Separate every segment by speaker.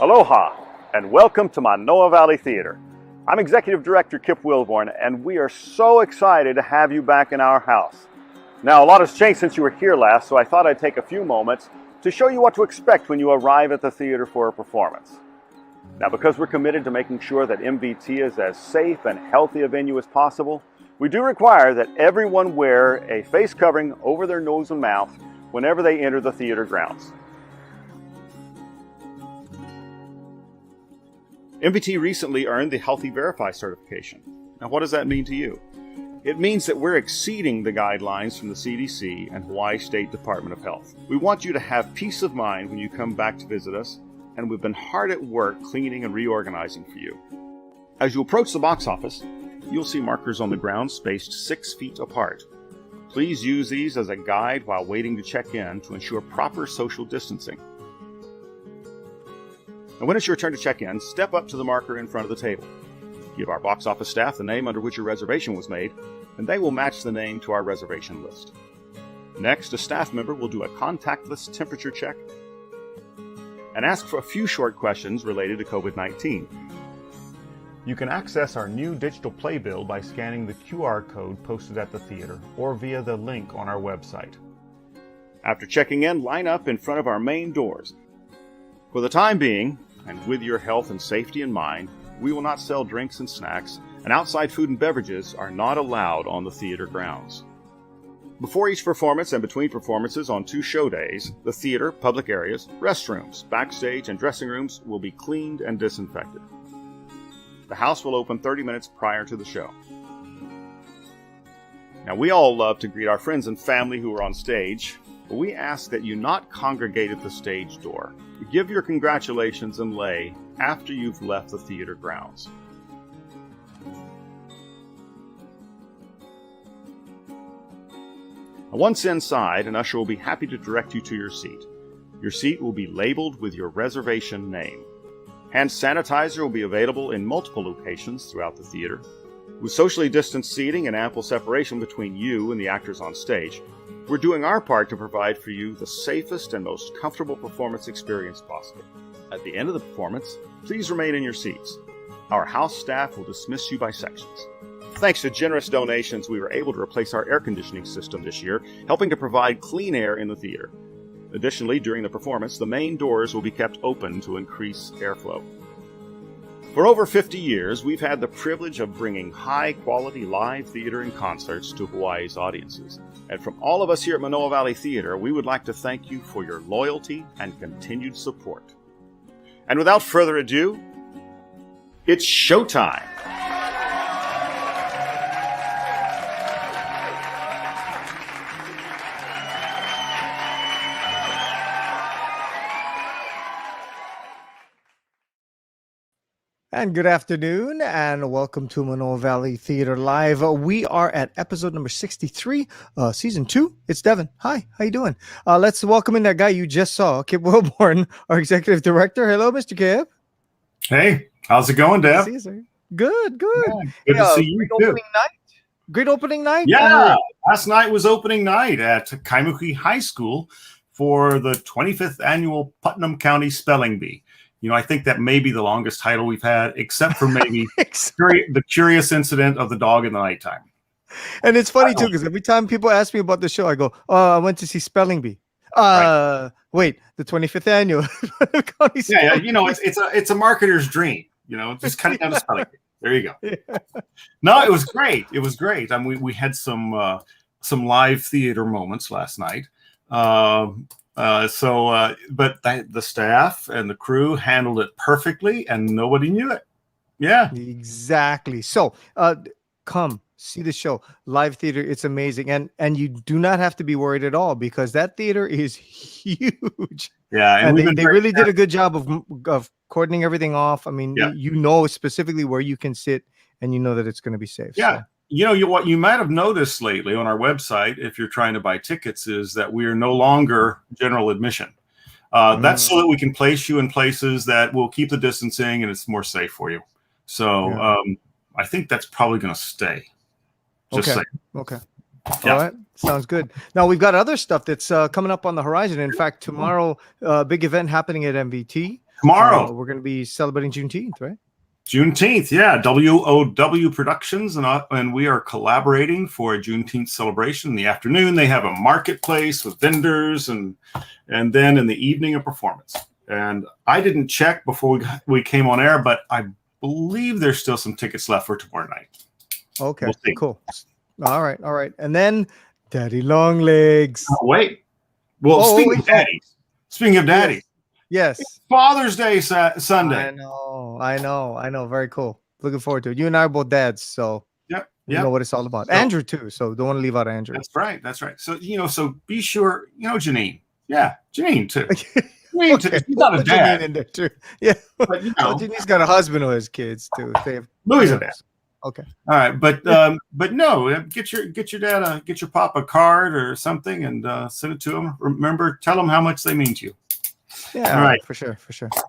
Speaker 1: Aloha, and welcome to Manoa Valley Theater. I'm Executive Director Kip Wilborn, and we are so excited to have you back in our house. Now, a lot has changed since you were here last, so I thought I'd take a few moments to show you what to expect when you arrive at the theater for a performance. Now, because we're committed to making sure that MVT is as safe and healthy a venue as possible, we do require that everyone wear a face covering over their nose and mouth whenever they enter the theater grounds. MVT recently earned the Healthy Verify certification. Now, what does that mean to you? It means that we're exceeding the guidelines from the CDC and Hawaii State Department of Health. We want you to have peace of mind when you come back to visit us, and we've been hard at work cleaning and reorganizing for you. As you approach the box office, you'll see markers on the ground spaced 6 feet apart. Please use these as a guide while waiting to check in to ensure proper social distancing. And when it's your turn to check in, step up to the marker in front of the table. Give our box office staff the name under which your reservation was made, and they will match the name to our reservation list. Next, a staff member will do a contactless temperature check and ask for a few short questions related to COVID-19. You can access our new digital playbill by scanning the QR code posted at the theater or via the link on our website. After checking in, line up in front of our main doors. For the time being, and with your health and safety in mind, we will not sell drinks and snacks, and outside food and beverages are not allowed on the theater grounds. Before each performance and between performances on 2 show days, the theater, public areas, restrooms, backstage, and dressing rooms will be cleaned and disinfected. The house will open 30 minutes prior to the show. Now, we all love to greet our friends and family who are on stage, but we ask that you not congregate at the stage door. Give your congratulations and lay after you've left the theater grounds. Once inside, an usher will be happy to direct you to your seat. Your seat will be labeled with your reservation name. Hand sanitizer will be available in multiple locations throughout the theater. With socially distanced seating and ample separation between you and the actors on stage, we're doing our part to provide for you the safest and most comfortable performance experience possible. At the end of the performance, please remain in your seats. Our house staff will dismiss you by sections. Thanks to generous donations, we were able to replace our air conditioning system this year, helping to provide clean air in the theater. Additionally, during the performance, the main doors will be kept open to increase airflow. For over 50 years, we've had the privilege of bringing high-quality live theater and concerts to Hawaii's audiences. And from all of us here at Manoa Valley Theater, we would like to thank you for your loyalty and continued support. And without further ado, it's showtime!
Speaker 2: And good afternoon, and welcome to Manoa Valley Theater Live. We are at episode number 63, season 2. It's Devin. Hi, how you doing? Let's welcome in that guy you just saw, Kip Wilborn, our executive director. Hello, Mr. Kip.
Speaker 3: Hey, how's it going, Dev?
Speaker 2: See you, sir. Good, good.
Speaker 3: Yeah, good to see you
Speaker 2: great
Speaker 3: too.
Speaker 2: opening night. Great opening night.
Speaker 3: Yeah, last night was opening night at Kaimuki High School for the 25th annual Putnam County Spelling Bee. You know, I think that may be the longest title we've had, except for maybe the curious incident of the dog in the nighttime.
Speaker 2: And it's funny too, because every time people ask me about the show, I go, "Oh, I went to see Spelling Bee." Wait, the 25th annual.
Speaker 3: Yeah, you know, it's a marketer's dream. You know, just cutting down the spelling bee. There you go. Yeah. No, it was great. It was great. I mean, we had some live theater moments last night. But the staff and the crew handled it perfectly, and nobody knew it. Yeah,
Speaker 2: exactly. So, come see the show, live theater. It's amazing, and you do not have to be worried at all because that theater is huge.
Speaker 3: Yeah,
Speaker 2: and they really did a good job of cordoning everything off. I mean, you know specifically where you can sit, and you know that it's going to be safe.
Speaker 3: Yeah. So. You know, what you might have noticed lately on our website, if you're trying to buy tickets, is that we are no longer general admission. That's so that we can place you in places that will keep the distancing and it's more safe for you. So I think that's probably going to stay. Just saying.
Speaker 2: Okay. Yeah. All right. Sounds good. Now we've got other stuff that's coming up on the horizon. In fact, tomorrow, big event happening at MVT.
Speaker 3: Tomorrow.
Speaker 2: We're going to be celebrating Juneteenth, right?
Speaker 3: Juneteenth, yeah. WOW Productions and we are collaborating for a Juneteenth celebration in the afternoon. They have a marketplace with vendors, and then in the evening a performance. And I didn't check before we came on air, but I believe there's still some tickets left for tomorrow night.
Speaker 2: Okay,
Speaker 3: We'll
Speaker 2: cool. All right. And then Daddy Longlegs.
Speaker 3: Oh, wait. Well, speaking of daddies,
Speaker 2: yes.
Speaker 3: Father's Day Sunday.
Speaker 2: I know. Very cool. Looking forward to it. You and I are both dads, so we know what it's all about. So, Andrew too, so don't want to leave out Andrew.
Speaker 3: That's right. So so be sure, Janine. Yeah, Janine too.
Speaker 2: Janine
Speaker 3: too. She's not a dad.
Speaker 2: Janine in there too. Yeah, but Janine's got a husband who has kids too.
Speaker 3: Louis a dad.
Speaker 2: Okay.
Speaker 3: All right, but no, get your dad get your pop a card or something and send it to him. Remember, tell him how much they mean to you.
Speaker 2: Yeah, all right, for sure.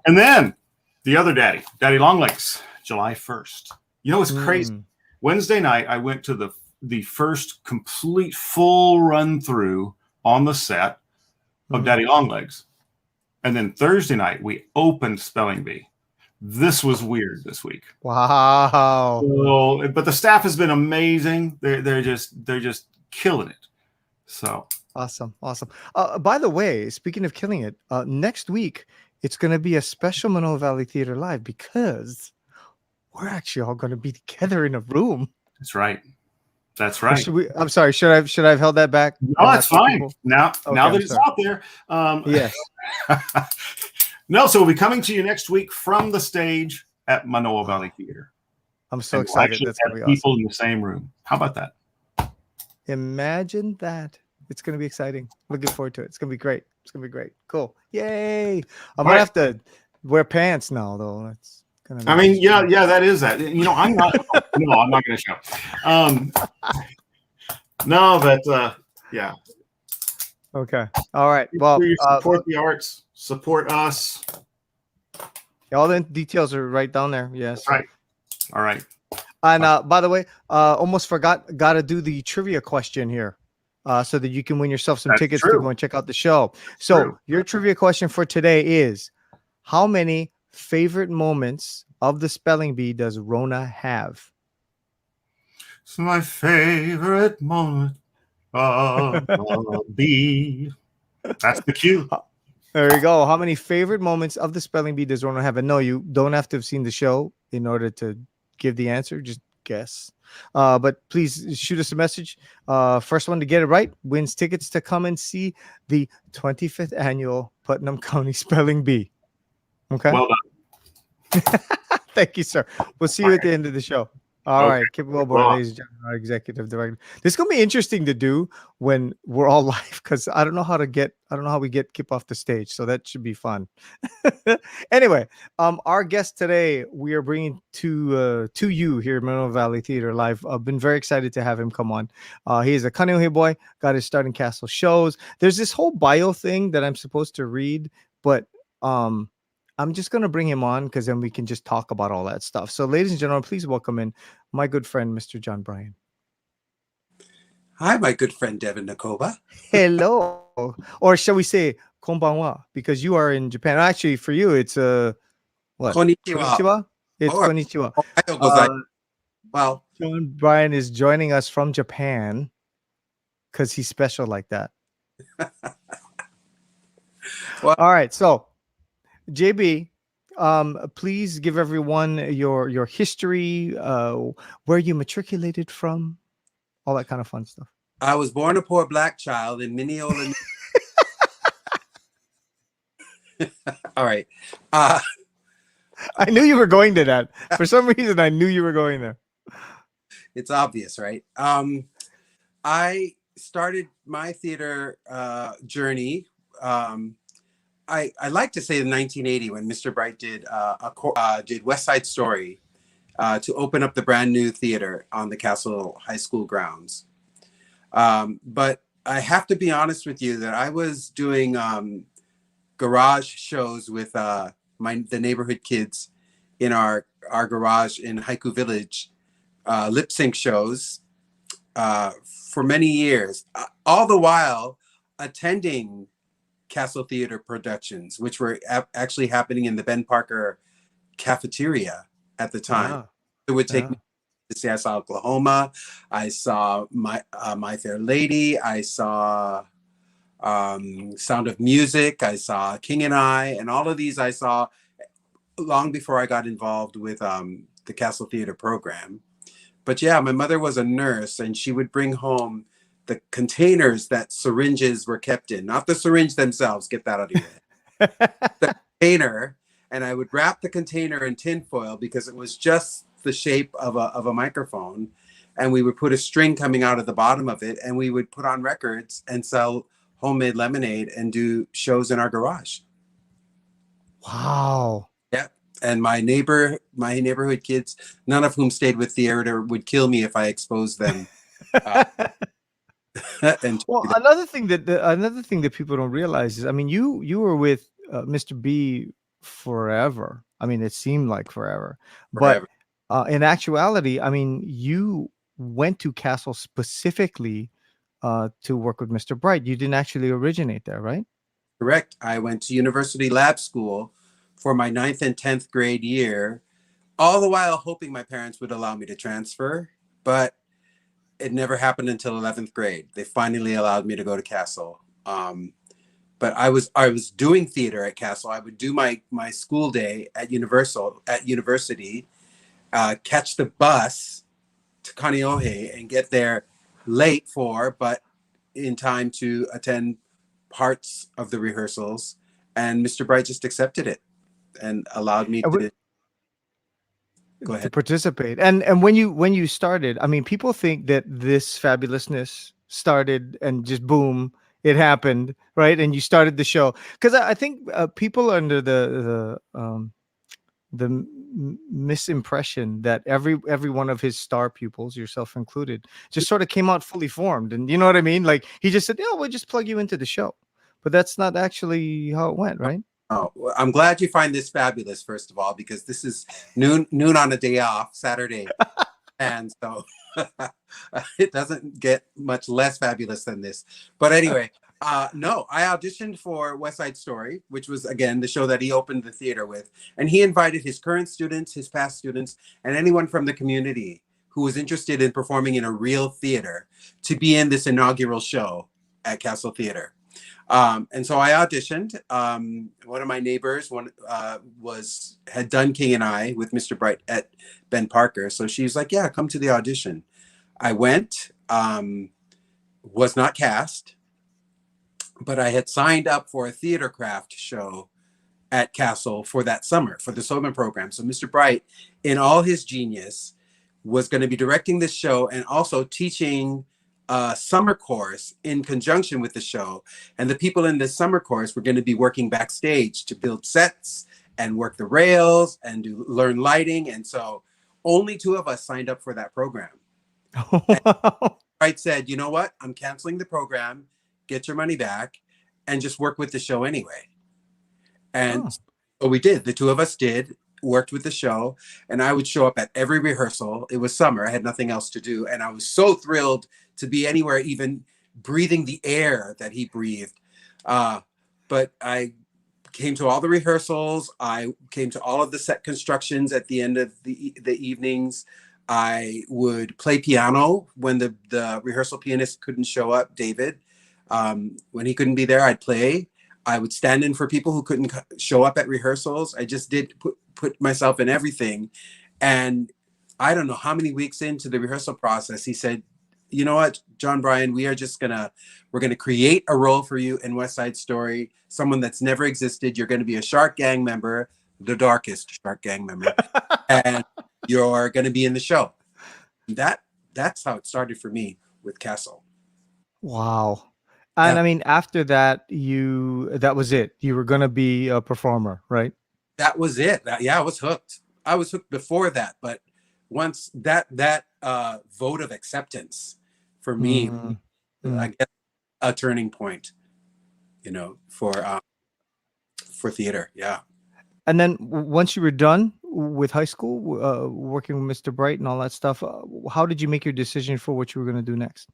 Speaker 3: And then the other Daddy Longlegs, July 1st. It's crazy. Wednesday night, I went to the first complete full run through on the set of Daddy Longlegs, and then Thursday night we opened Spelling Bee. This was weird this week.
Speaker 2: Wow.
Speaker 3: So, but the staff has been amazing. They're just killing it. So
Speaker 2: awesome. By the way, speaking of killing it, next week it's going to be a special Manoa Valley Theater Live because we're actually all going to be together in a room.
Speaker 3: That's right.
Speaker 2: I'm sorry. Should I have held that back?
Speaker 3: No, that's fine. People? Now that it's out there.
Speaker 2: Yes.
Speaker 3: No, so we'll be coming to you next week from the stage at Manoa Valley Theater.
Speaker 2: I'm so excited.
Speaker 3: That's going to be people in the same room. How about that?
Speaker 2: Imagine that. It's going to be exciting. Looking forward to it. It's going to be great. Cool. Yay. I'm going to have to wear pants now, though. That's kind of
Speaker 3: that is that. I'm not. No, I'm not going to show. No, but yeah.
Speaker 2: Okay. All right. Well,
Speaker 3: support the arts. Support us.
Speaker 2: All the details are right down there. Yes.
Speaker 3: All right.
Speaker 2: And by the way, almost forgot. Got to do the trivia question here, so that you can win yourself some tickets to go and check out the show. So your trivia question for today is: how many favorite moments of the Spelling Bee does Rona have?
Speaker 3: It's my favorite moment of the bee. That's the cue.
Speaker 2: There you go. How many favorite moments of the Spelling Bee does Rona have? And no, you don't have to have seen the show in order to give the answer. Just guess. But please shoot us a message. First one to get it right wins tickets to come and see the 25th annual Putnam County Spelling Bee. Okay.
Speaker 3: Well done.
Speaker 2: Thank you, sir. We'll see you at the end of the show. All right, Kip Wilborn, ladies and gentlemen, our executive director. This is gonna be interesting to do when we're all live because I don't know how we get Kip off the stage, so that should be fun. Anyway, our guest today we are bringing to you here at Manoa Valley Theater Live. I've been very excited to have him come on. He is a Kaneohe boy, got his start in Castle shows. There's this whole bio thing that I'm supposed to read, but I'm just going to bring him on because then we can just talk about all that stuff. So, ladies and gentlemen, please welcome in my good friend, Mr. John Bryan.
Speaker 4: Hi, my good friend, Devin Nakoba.
Speaker 2: Hello. Or shall we say, konbanwa, because you are in Japan. Actually, for you, it's what?
Speaker 4: Konnichiwa.
Speaker 2: It's konnichiwa.
Speaker 4: Well,
Speaker 2: John Bryan is joining us from Japan because he's special like that.
Speaker 4: Well,
Speaker 2: all right, so JB, please give everyone your history, where you matriculated from, all that kind of fun stuff.
Speaker 4: I was born a poor black child in Mineola. All right.
Speaker 2: I knew you were going to that. For some reason, I knew you were going there.
Speaker 4: It's obvious, right? I started my theater journey. I like to say in 1980 when Mr. Bright did West Side Story to open up the brand new theater on the Castle High School grounds. But I have to be honest with you that I was doing garage shows with the neighborhood kids in our garage in Haiku Village, lip sync shows for many years, all the while attending Castle Theater productions, which were actually happening in the Ben Parker cafeteria at the time.
Speaker 2: Yeah.
Speaker 4: It would take
Speaker 2: Yeah.
Speaker 4: me to see. I saw Oklahoma. I saw My Fair Lady. I saw Sound of Music. I saw King and I, and all of these I saw long before I got involved with the Castle Theater program. But yeah, my mother was a nurse, and she would bring home the containers that syringes were kept in, not the syringe themselves. Get that out of here. The container, and I would wrap the container in tinfoil because it was just the shape of a microphone, and we would put a string coming out of the bottom of it, and we would put on records and sell homemade lemonade and do shows in our garage.
Speaker 2: Wow.
Speaker 4: Yeah. And my neighborhood kids, none of whom stayed with theater, would kill me if I exposed them. And
Speaker 2: Well, another thing that people don't realize is, I mean, you were with Mr. B forever. I mean, it seemed like forever.
Speaker 4: Forever.
Speaker 2: But in actuality, I mean, you went to Castle specifically to work with Mr. Bright. You didn't actually originate there, right?
Speaker 4: Correct. I went to University Lab School for my 9th and 10th grade year, all the while hoping my parents would allow me to transfer, but it never happened until 11th grade. They finally allowed me to go to Castle. But I was doing theater at Castle. I would do my school day at university, catch the bus to Kaneohe and get there late but in time to attend parts of the rehearsals. And Mr. Bright just accepted it and allowed me to go ahead.
Speaker 2: To participate. And when you started, I mean, people think that this fabulousness started and just boom, it happened, right? And you started the show, because I think people are under the misimpression that every one of his star pupils, yourself included, just sort of came out fully formed. And you know what I mean? Like, he just said, "Oh, we'll just plug you into the show," but that's not actually how it went, right?
Speaker 4: Oh, well, I'm glad you find this fabulous, first of all, because this is noon on a day off, Saturday. And so it doesn't get much less fabulous than this. But anyway, no, I auditioned for West Side Story, which was, again, the show that he opened the theater with. And he invited his current students, his past students, and anyone from the community who was interested in performing in a real theater to be in this inaugural show at Castle Theater. And so I auditioned. One of my neighbors had done King and I with Mr. Bright at Ben Parker. So she's like, "Yeah, come to the audition." I went, was not cast, but I had signed up for a theater craft show at Castle for that summer, for the summer program. So Mr. Bright, in all his genius, was going to be directing this show and also teaching summer course in conjunction with the show. And the people in this summer course were going to be working backstage to build sets and work the rails and learn lighting. And so only 2 of us signed up for that program. Bright said, "You know what? I'm canceling the program. Get your money back and just work with the show anyway." And so we did. The 2 of us worked with the show, and I would show up at every rehearsal. It was summer. I had nothing else to do. And I was so thrilled to be anywhere, even breathing the air that he breathed. But I came to all the rehearsals. I came to all of the set constructions at the end of the evenings. I would play piano when the rehearsal pianist couldn't show up, David. When he couldn't be there, I'd play. I would stand in for people who couldn't show up at rehearsals. I just did put myself in everything. And I don't know how many weeks into the rehearsal process, he said, "You know what, John Bryan, we're gonna create a role for you in West Side Story, someone that's never existed. You're gonna be a Shark Gang member, the darkest Shark Gang member, and you're gonna be in the show." That's how it started for me with Castle.
Speaker 2: Wow. And
Speaker 4: Yeah.
Speaker 2: I mean, after that, that was it. You were going to be a performer, right?
Speaker 4: That was it. I was hooked. I was hooked before that, but once that vote of acceptance for me, I guess, a turning point, for theater. Yeah.
Speaker 2: And then once you were done with high school, working with Mr. Bright and all that stuff, how did you make your decision for what you were going to do next?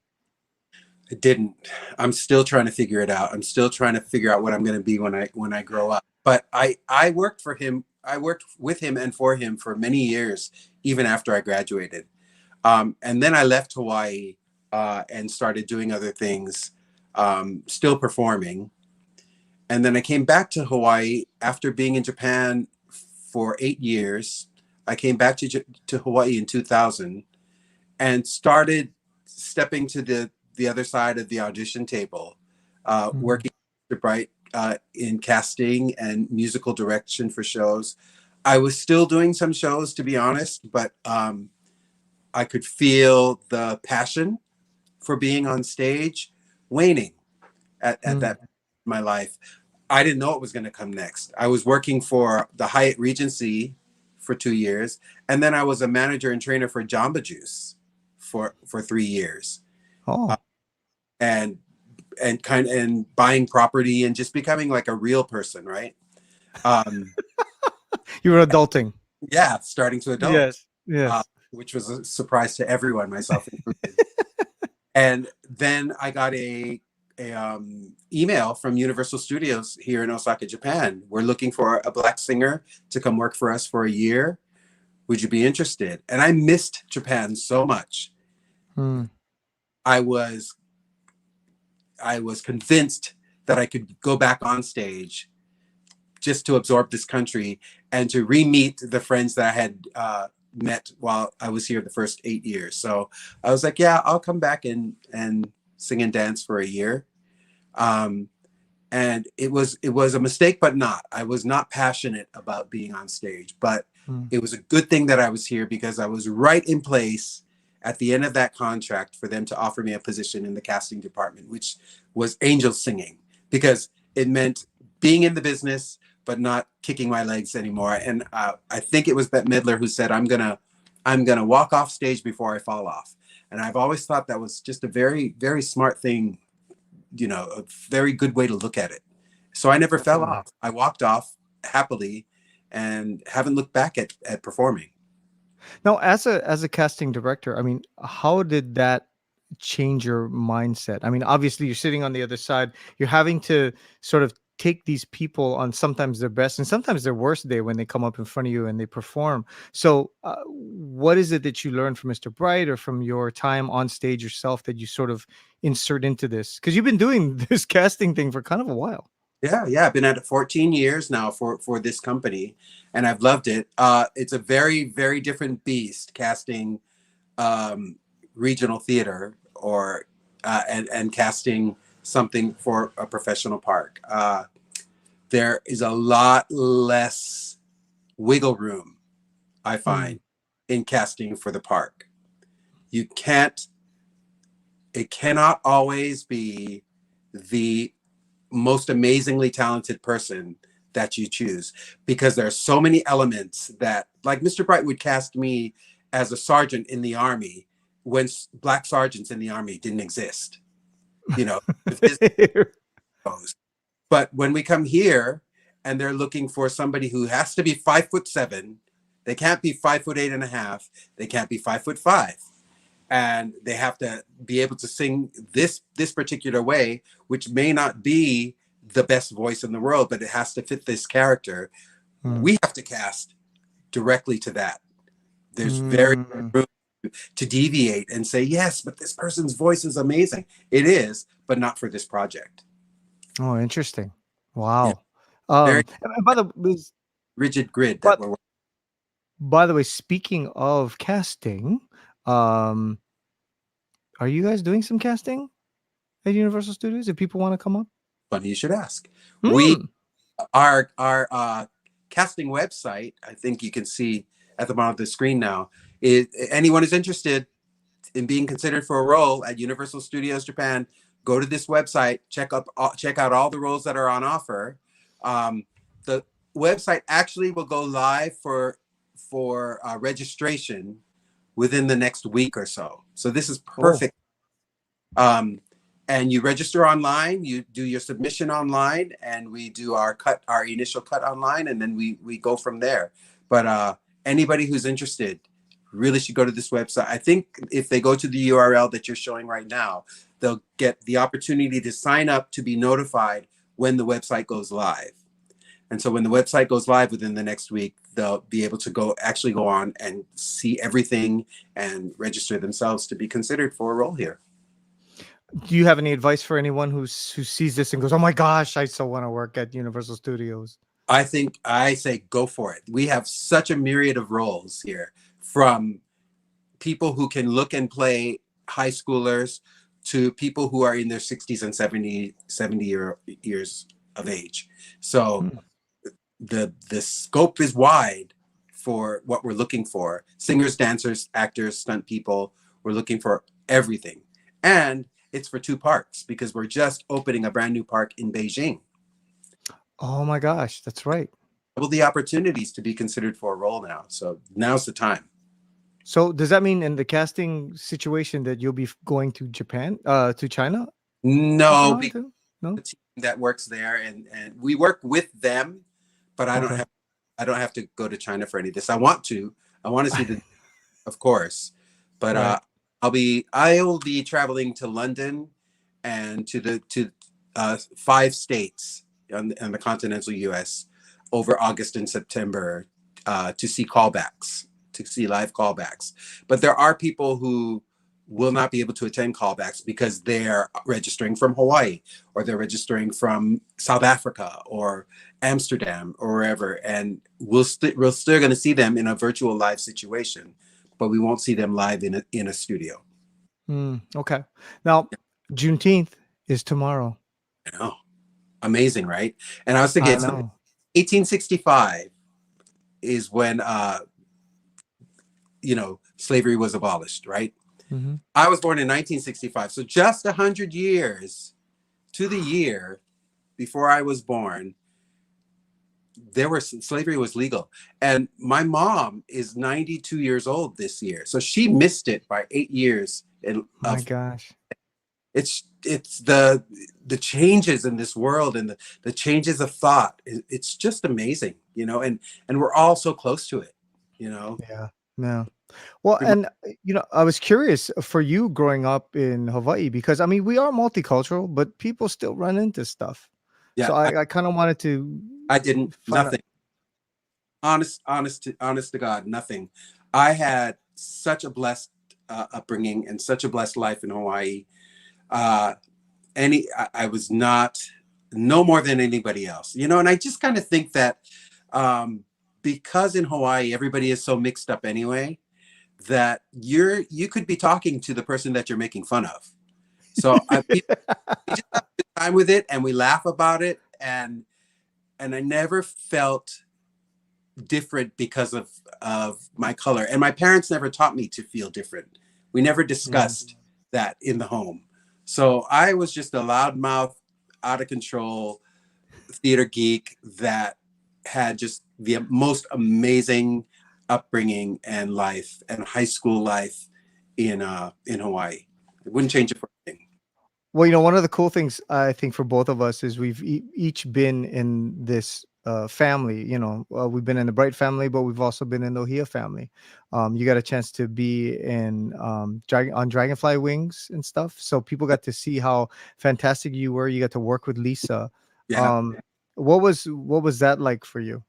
Speaker 4: I didn't. I'm still trying to figure it out. I'm still trying to figure out what I'm going to be when I grow up. But I worked for him. I worked with him and for him for many years, even after I graduated. And then I left Hawaii and started doing other things, still performing. And then I came back to Hawaii after being in Japan for 8 years. I came back to Hawaii in 2000 and started stepping to the other side of the audition table, working with Mr. Bright in casting and musical direction for shows. I was still doing some shows, to be honest, but I could feel the passion for being on stage waning at that in my life. I didn't know what was going to come next. I was working for the Hyatt Regency for 2 years, and then I was a manager and trainer for Jamba Juice for 3 years.
Speaker 2: Oh.
Speaker 4: And buying property and just becoming like a real person, right?
Speaker 2: You were adulting.
Speaker 4: Yeah, starting to adult.
Speaker 2: Yes.
Speaker 4: Which was a surprise to everyone, myself included. And then I got a email from Universal Studios here in Osaka, Japan. We're looking for a Black singer to come work for us for a year. Would you be interested? And I missed Japan so much. I was convinced that I could go back on stage just to absorb this country and to re-meet the friends that I had met while I was here the first 8 years. So I was like, yeah, I'll come back and sing and dance for a year. And it was a mistake, but not. I was not passionate about being on stage, but it was a good thing that I was here because I was right in place at the end of that contract for them to offer me a position in the casting department, which was angel singing, because it meant being in the business, but not kicking my legs anymore. And I think it was Bette Midler who said, I'm gonna walk off stage before I fall off. And I've always thought that was just a very, very smart thing, you know, a very good way to look at it. So I never fell off. I walked off happily and haven't looked back at performing.
Speaker 2: Now, as a casting director, I mean, how did that change your mindset? I mean, obviously you're sitting on the other side, you're having to sort of take these people on sometimes their best and sometimes their worst day when they come up in front of you and they perform. So what is it that you learned from Mr. Bright or from your time on stage yourself that you sort of insert into this? Because you've been doing this casting thing for kind of a while.
Speaker 4: Yeah. I've been at it 14 years now for this company, and I've loved it. It's a very, very different beast, casting regional theater or and casting something for a professional park. There is a lot less wiggle room, I find, in casting for the park. It cannot always be the most amazingly talented person that you choose, because there are so many elements that, like Mr. Bright would cast me as a sergeant in the army when Black sergeants in the army didn't exist, you know. But when we come here and they're looking for somebody who has to be 5'7", they can't be 5'8.5", they can't be 5'5", and they have to be able to sing this particular way, which may not be the best voice in the world, but it has to fit this character. We have to cast directly to that. There's very room to deviate and say, yes, but this person's voice is amazing. It is, but not for this project.
Speaker 2: Oh, interesting. Wow.
Speaker 4: Very
Speaker 2: by the
Speaker 4: rigid grid.
Speaker 2: By the way, speaking of casting, are you guys doing some casting at Universal Studios if people want to come up?
Speaker 4: Funny you should ask. Our casting website, I think you can see at the bottom of the screen now, is anyone who's interested in being considered for a role at Universal Studios Japan, go to this website, check out all the roles that are on offer. The website actually will go live for registration within the next week or so. So this is perfect. And you register online, you do your submission online, and we do our initial cut online, and then we go from there. But anybody who's interested really should go to this website. I think if they go to the URL that you're showing right now, they'll get the opportunity to sign up to be notified when the website goes live. And so when the website goes live within the next week, they'll be able to actually go on and see everything and register themselves to be considered for a role here.
Speaker 2: Do you have any advice for anyone who sees this and goes, "Oh my gosh, I so want to work at Universal Studios"?
Speaker 4: I say go for it. We have such a myriad of roles here, from people who can look and play high schoolers to people who are in their 60s and 70 years of age. So the scope is wide for what we're looking for. Singers, dancers, actors, stunt people. We're looking for everything. And it's for 2 parks, because we're just opening a brand new park in Beijing.
Speaker 2: Oh my gosh, that's right.
Speaker 4: Double the opportunities to be considered for a role now. So now's the time.
Speaker 2: So does that mean in the casting situation that you'll be going to Japan, to China?
Speaker 4: No,
Speaker 2: No.
Speaker 4: the team that works there, and we work with them, but I don't have to go to China for any of this. I want to see the, of course, but
Speaker 2: Right.
Speaker 4: I'll be traveling to London and to 5 states on the continental US over August and September to see callbacks, to see live callbacks. But there are people who will not be able to attend callbacks because they're registering from Hawaii, or they're registering from South Africa or Amsterdam or wherever, and we're still going to see them in a virtual live situation, but we won't see them live in a studio.
Speaker 2: Okay. Now, Juneteenth is tomorrow.
Speaker 4: I know. Amazing, right? And I was
Speaker 2: I
Speaker 4: thinking,
Speaker 2: know.
Speaker 4: 1865 is when slavery was abolished, right?
Speaker 2: Mm-hmm.
Speaker 4: I was born in 1965, so just 100 years to the year before I was born, slavery was legal. And my mom is 92 years old this year, so she missed it by 8 years.
Speaker 2: My gosh.
Speaker 4: It's the changes in this world, and the changes of thought. It's just amazing, and we're all so close to it,
Speaker 2: Yeah. No. Well, and I was curious for you growing up in Hawaii, because I mean we are multicultural, but people still run into stuff.
Speaker 4: Yeah,
Speaker 2: So I kind of wanted to
Speaker 4: I didn't.
Speaker 2: find out.
Speaker 4: Honest to God, nothing. I had such a blessed upbringing and such a blessed life in Hawaii. I was no more than anybody else, and I just kind of think that because in Hawaii everybody is so mixed up anyway, that you could be talking to the person that you're making fun of. So we just have a good time with it, and we laugh about it, and I never felt different because of my color. And my parents never taught me to feel different. We never discussed that in the home. So I was just a loudmouth, out of control theater geek that had just the most amazing upbringing and life and high school life in Hawaii. I wouldn't change it for anything.
Speaker 2: Well, one of the cool things I think for both of us is we've each been in this family. We've been in the Bright family, but we've also been in the Ohia family. You got a chance to be in on Dragonfly Wings and stuff, so people got to see how fantastic you were. You got to work with Lisa.
Speaker 4: Yeah.
Speaker 2: What was that like for you?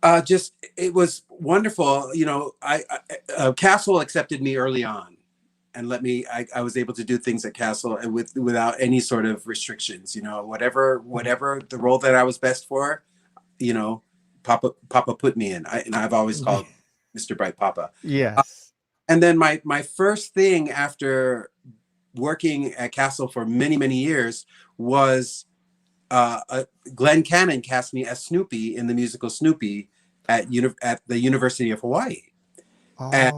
Speaker 4: It was wonderful. Castle accepted me early on and let me, I was able to do things at Castle and without any sort of restrictions, whatever the role that I was best for, Papa put me in. And I've always called Mr. Bright Papa.
Speaker 2: Yes.
Speaker 4: And then my first thing after working at Castle for many, many years was Glenn Cannon cast me as Snoopy in the musical Snoopy at the University of Hawaii.
Speaker 2: Oh.
Speaker 4: And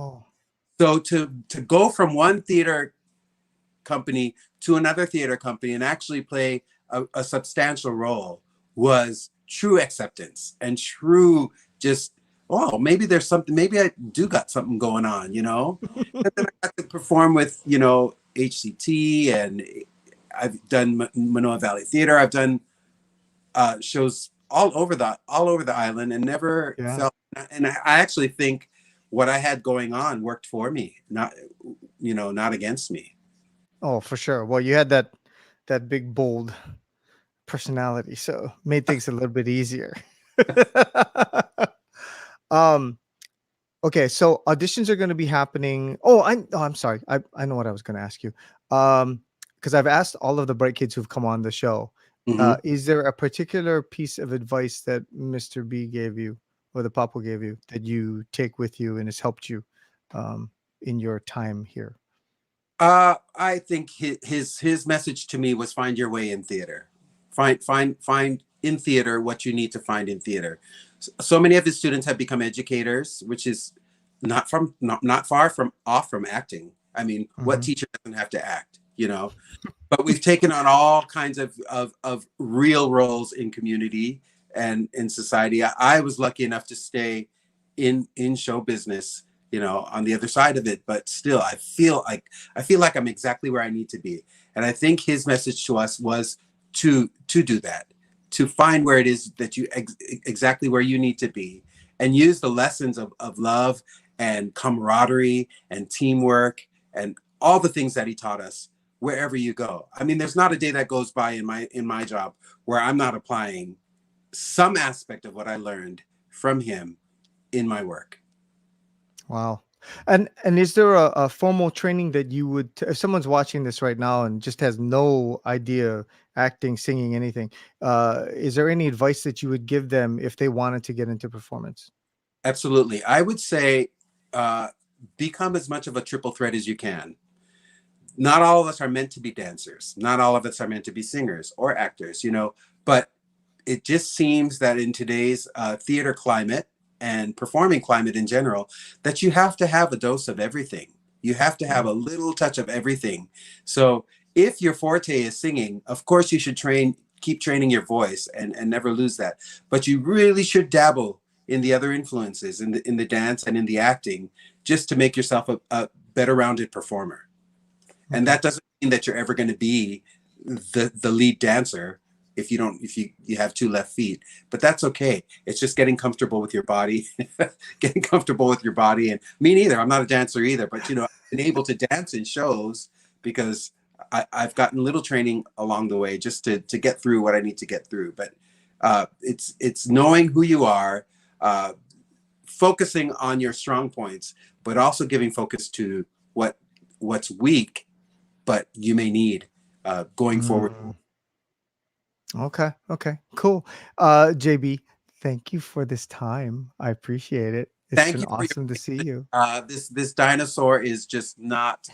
Speaker 4: so to go from one theater company to another theater company and actually play a substantial role was true acceptance and true just, oh, maybe there's something, maybe I do got something going on, And then I got to perform with, HCT, and I've done Manoa Valley Theater. I've done shows all over the island and never felt, and I actually think what I had going on worked for me, not against me.
Speaker 2: Oh, for sure. Well, you had that big bold personality, so made things a little bit easier. um okay, so auditions are going to be happening. I'm sorry. I know what I was going to ask you. Because I've asked all of the bright kids who've come on the show.
Speaker 4: Mhm.
Speaker 2: Is there a particular piece of advice that Mr. B gave you or the Papo gave you that you take with you and has helped you in your time here?
Speaker 4: I think his message to me was find your way in theater. Find in theater what you need to find in theater. So many of his students have become educators, which is not far from off from acting. I mean, what
Speaker 2: Mhm.
Speaker 4: teacher doesn't have to act, you know? But we've taken on all kinds of real roles in community and in society. I was lucky enough to stay in show business, you know, on the other side of it, but still I feel like I'm exactly where I need to be. And I think his message to us was to do that, to find where it is that exactly where you need to be, and use the lessons of love and camaraderie and teamwork and all the things that he taught us wherever you go. I mean, there's not a day that goes by in my job where I'm not applying some aspect of what I learned from him in my work.
Speaker 2: Wow. And is there a formal training that you would, if someone's watching this right now and just has no idea acting, singing, anything, is there any advice that you would give them if they wanted to get into performance?
Speaker 4: Absolutely. I would say uh, become as much of a triple threat as you can. Not all of us are meant to be dancers. Not all of us are meant to be singers or actors, you know, but it just seems that in today's theater climate and performing climate in general, that you have to have a dose of everything. You have to have
Speaker 2: Mm.
Speaker 4: a little touch of everything. So if your forte is singing, of course you should keep training your voice and never lose that. But you really should dabble in the other influences, in the dance and in the acting, just to make yourself a better rounded performer. And
Speaker 2: Okay.
Speaker 4: that doesn't mean that you're ever going to be the lead dancer if you have two left feet, but that's okay. It's just getting comfortable with your body. Getting comfortable with your body. And me neither, I'm not a dancer either, but you know, I've been able to dance in shows because I've gotten a little training along the way just to get through what I need to get through. But it's knowing who you are, uh, focusing on your strong points, but also giving focus to what's weak, but you may need going forward.
Speaker 2: Mm. Okay. Okay. Cool. JB, thank you for this time. I appreciate it. It's
Speaker 4: Thank
Speaker 2: been
Speaker 4: you for
Speaker 2: awesome to see you.
Speaker 4: this dinosaur is just not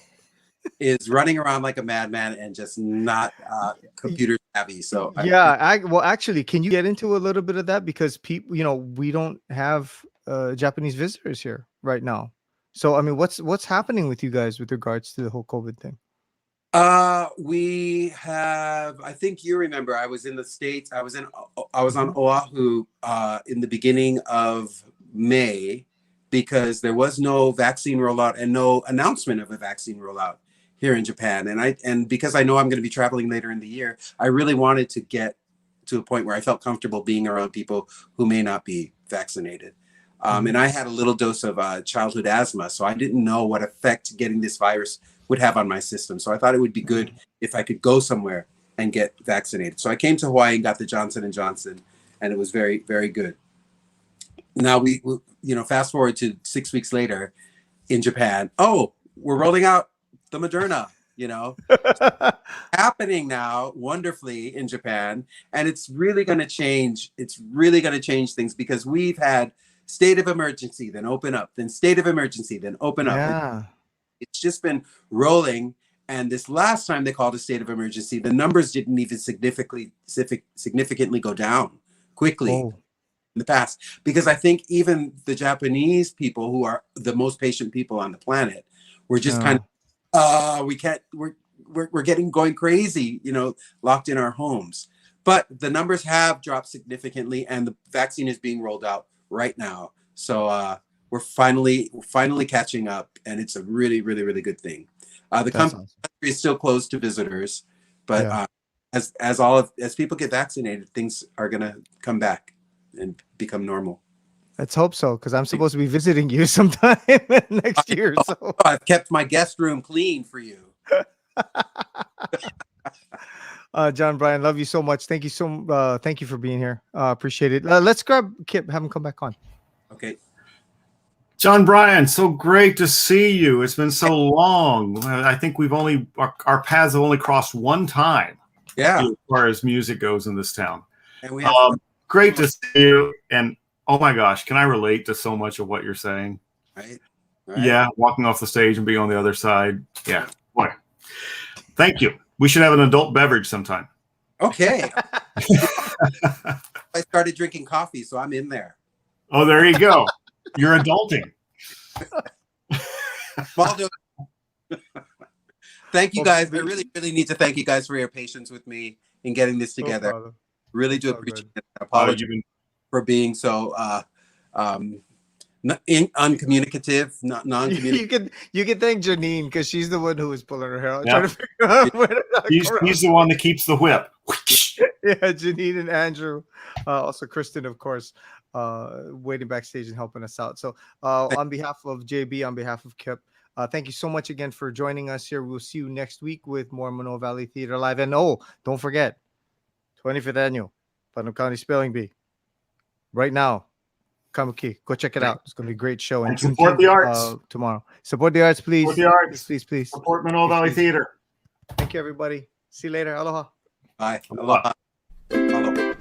Speaker 4: is running around like a madman and just not computer savvy. So
Speaker 2: Yeah, well, actually, can you get into a little bit of that because people, we don't have Japanese visitors here right now. So, I mean, what's happening with you guys with regards to the whole COVID thing?
Speaker 4: we have, I think you remember, I was in the States. I was on
Speaker 2: Mhm.
Speaker 4: Oahu in the beginning of May because there was no vaccine rollout and no announcement of a vaccine rollout here in Japan. And because I know I'm going to be traveling later in the year, I really wanted to get to a point where I felt comfortable being around people who may not be vaccinated. And
Speaker 2: Mhm.
Speaker 4: I had a little dose of childhood asthma, so I didn't know what effect getting this virus would have on my system. So I thought it would be good
Speaker 2: Mhm.
Speaker 4: if I could go somewhere and get vaccinated. So I came to Hawaii and got the Johnson and Johnson, and it was very, very good. Now fast forward to 6 weeks later in Japan. Oh, we're rolling out the Moderna. You know, happening now wonderfully in Japan, and it's really going to change. It's really going to change things because we've had state of emergency, then open up, then state of emergency, then open up.
Speaker 2: Yeah.
Speaker 4: It's just been rolling. And this last time they called a state of emergency, the numbers didn't even significantly go down quickly
Speaker 2: Oh,
Speaker 4: in the past. Because I think even the Japanese people, who are the most patient people on the planet, were just kind
Speaker 2: yeah.
Speaker 4: of, we can't, we're getting going crazy, locked in our homes. But the numbers have dropped significantly, and the vaccine is being rolled out right now. So we're finally catching up, and it's a really, really, really good thing. The
Speaker 2: That's
Speaker 4: country
Speaker 2: awesome.
Speaker 4: is still closed to visitors, but
Speaker 2: Yeah.
Speaker 4: as people get vaccinated, things are gonna come back and become normal.
Speaker 2: Let's hope so, because I'm supposed to be visiting you sometime next year. So
Speaker 4: I've kept my guest room clean for you.
Speaker 2: John Bryan, love you so much. Thank you thank you for being here. Appreciate it. Let's grab Kip, have him come back on.
Speaker 4: Okay.
Speaker 3: John Bryan, so great to see you. It's been so long. I think our paths have only crossed one time.
Speaker 4: Yeah.
Speaker 3: As far as music goes in this town.
Speaker 4: And we have
Speaker 3: Great to see you. And oh my gosh, can I relate to so much of what you're saying?
Speaker 4: right.
Speaker 3: Yeah, walking off the stage and being on the other side. Yeah, boy. Thank you. We should have an adult beverage sometime.
Speaker 4: Okay. I started drinking coffee, so I'm in there.
Speaker 3: Oh, there you go. You're adulting.
Speaker 4: Waldo. Thank you guys. I really, really need to thank you guys for your patience with me in getting this together.
Speaker 2: No
Speaker 4: Really do
Speaker 2: It's all
Speaker 4: appreciate
Speaker 2: good.
Speaker 4: it. I apologize
Speaker 3: You've
Speaker 4: for being so uncommunicative, non-communicative.
Speaker 2: You can thank Janine because she's the one who was pulling her hair out,
Speaker 3: Yeah.
Speaker 2: trying to figure out where to knock
Speaker 3: he's
Speaker 2: her out.
Speaker 3: the one that keeps the whip.
Speaker 2: Yeah, Janine and Andrew, also Kristen, of course, waiting backstage and helping us out. So, on behalf of JB, on behalf of Kip, thank you so much again for joining us here. We'll see you next week with more Manoa Valley Theater Live. And don't forget, 25th annual Putnam County Spelling Bee. Right now, Kamuki, go check it out. It's going to be a great show.
Speaker 3: And support the arts.
Speaker 2: Tomorrow. Support the arts, please.
Speaker 3: Support the arts.
Speaker 2: Please.
Speaker 3: Support Manoa Valley Theater.
Speaker 2: Thank you, everybody. See you later. Aloha.
Speaker 4: Bye.
Speaker 3: Aloha.
Speaker 4: Aloha.